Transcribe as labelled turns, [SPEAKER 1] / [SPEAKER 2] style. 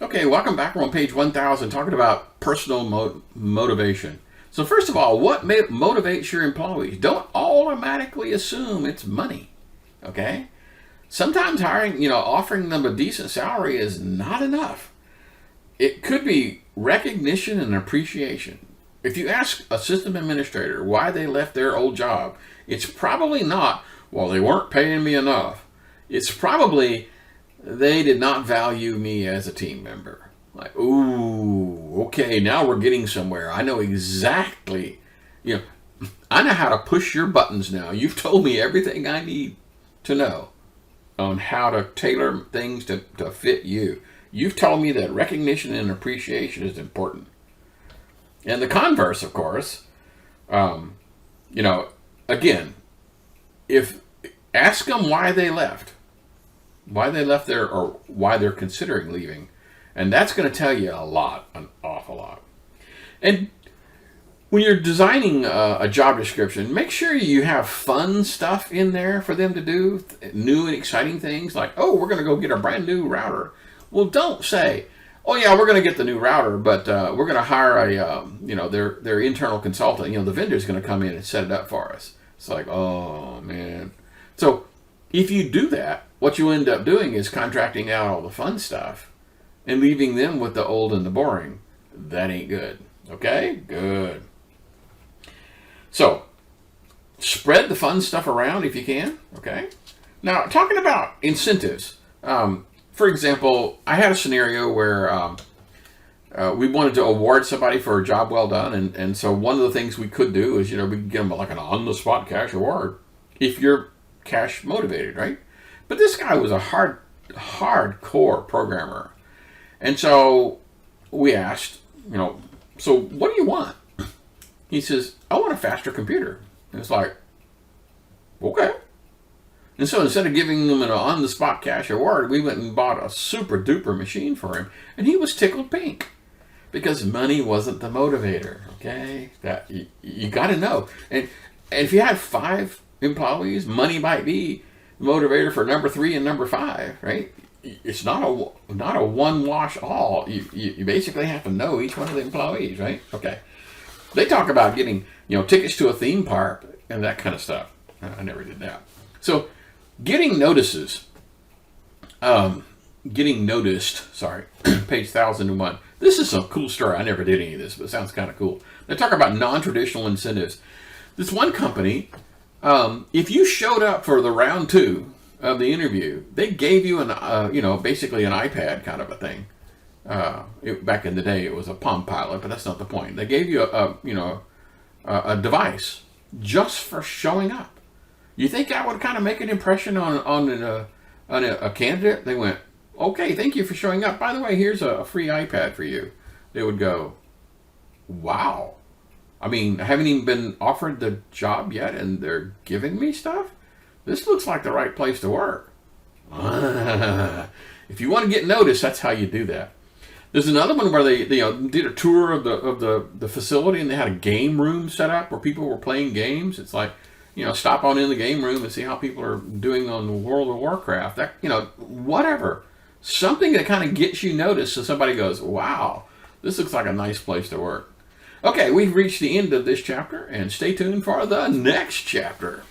[SPEAKER 1] Okay, welcome back. We're on page 1000 talking about personal motivation. So first of all, what motivates your employees? Don't automatically assume it's money, okay? Sometimes offering them a decent salary is not enough. It could be recognition and appreciation. If you ask a system administrator why they left their old job, it's probably not, well, they weren't paying me enough. It's probably, they did not value me as a team member. Like, ooh, okay, now we're getting somewhere. I know exactly, I know how to push your buttons now. You've told me everything I need to know on how to tailor things to fit you. You've told me that recognition and appreciation is important. And the converse, of course, again, if ask them why they left there, or why they're considering leaving, and that's going to tell you a lot, an awful lot. And when you're designing a job description, make sure you have fun stuff in there for them to do, new and exciting things like, oh, we're going to go get a brand new router. Well, don't say, oh yeah, we're going to get the new router, but we're going to hire their internal consultant. The vendor's going to come in and set it up for us. It's like, oh man. So if you do that, what you end up doing is contracting out all the fun stuff and leaving them with the old and the boring. That ain't good. Okay? Good. So spread the fun stuff around if you can. Okay? Now, talking about incentives. For example, I had a scenario where we wanted to award somebody for a job well done, and so one of the things we could do is, we could give them like an on-the-spot cash award if you're cash motivated, right? But this guy was a hardcore programmer, and so we asked, so what do you want? He says, I want a faster computer. And it's like, okay. And so instead of giving him an on-the-spot cash award, we went and bought a super-duper machine for him. And he was tickled pink because money wasn't the motivator, okay? That you got to know. And if you have 5 employees, money might be the motivator for number 3 and number 5, right? It's not a one-wash all. You basically have to know each one of the employees, right? Okay. They talk about getting, tickets to a theme park and that kind of stuff. I never did that. So, getting noticed, page 1001. This is a cool story. I never did any of this, but it sounds kind of cool. They talk about non-traditional incentives. This one company, if you showed up for the round 2 of the interview, they gave you basically an iPad kind of a thing. Back in the day, it was a Palm Pilot, but that's not the point. They gave you a device just for showing up. You think that would kind of make an impression on a candidate? They went, okay, thank you for showing up. By the way, here's a free iPad for you. They would go, wow. I mean, I haven't even been offered the job yet, and they're giving me stuff? This looks like the right place to work. If you want to get noticed, that's how you do that. There's another one where they did a tour of the facility, and they had a game room set up where people were playing games. It's like, stop on in the game room and see how people are doing on World of Warcraft. That, whatever. Something that kind of gets you noticed so somebody goes, wow, this looks like a nice place to work. Okay, we've reached the end of this chapter, and stay tuned for the next chapter.